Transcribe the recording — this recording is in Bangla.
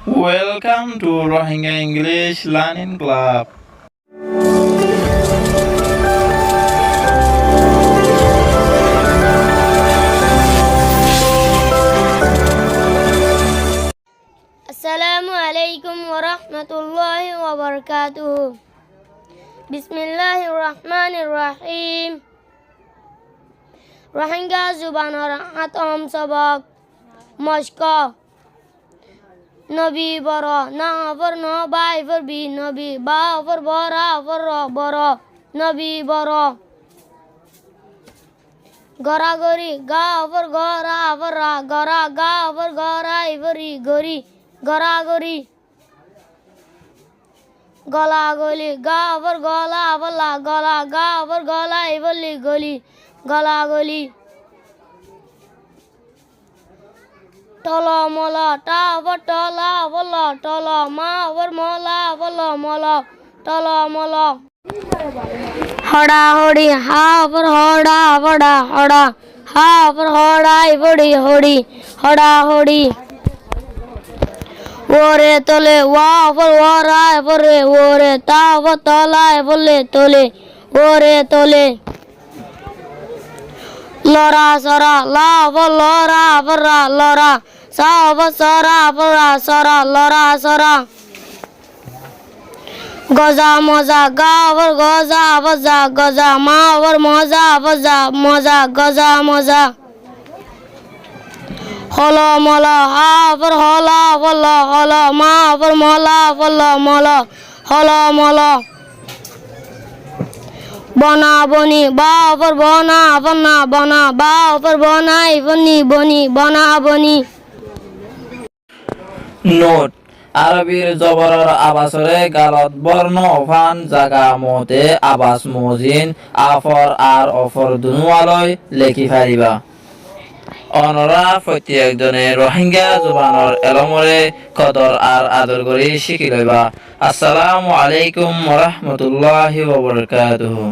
Welcome to Rohingya English Learning Club. Assalamu alaikum warahmatullahi wabarakatuh. Bismillahirrahmanirrahim. Rohingya जुबानर आतम सबक मश्का नबी बरा ना अवर न बाय वर बी नबी बा अवर बरा अवर बरा नबी बरा गरा गरी गा अवर गरा अवर गरा गा अवर गरा इवरी गरी गरा गरी गला गली गा अवर गला अवला गला गा अवर गला इवली गली गला गली टला मला टा अवर टला अवला टला मा अवर मला अवला मला टला मला हड़ा होड़ी हा अवर हड़ा अवड़ा हड़ा हा अवर हड़ा इवड़ी होड़ी हड़ा होड़ी ওরে তোলে ওয়া অপর ওরা এপরে ওরে তা অপর তলায় বলে তোলে ওরে তোলে লরা সরা লা অপর লরা অপরা লরা সা অপর সরা অপরা সরা লরা সরা গজা মজা গা অপর গজা অপর যা গজা মা অপর মজা অপর যা মজা গজা মজা হলা মলা হা অপর হলা বলা হলা মা অপর মলা বলা মলা হলা মলা বনা বনি বা অপর বনা বনা বনা বা অপর বনাই বনি বনি বনা বনি নোট আরবির জবরের আবাসরে গালত বর্ণ অফান জাগা মতে আবাস মজিন আফর আর অফর দুনুয়ালয় লেখি ফারিবা অনরা প্রত্যেকজনে রোহিঙ্গা জুবানৰ এলমৰে কদৰ আর আদর কৰি শিকি লইবা। আসসালামু আলাইকুম ওয়া রাহমাতুল্লাহি ওয়া বারাকাতুহু।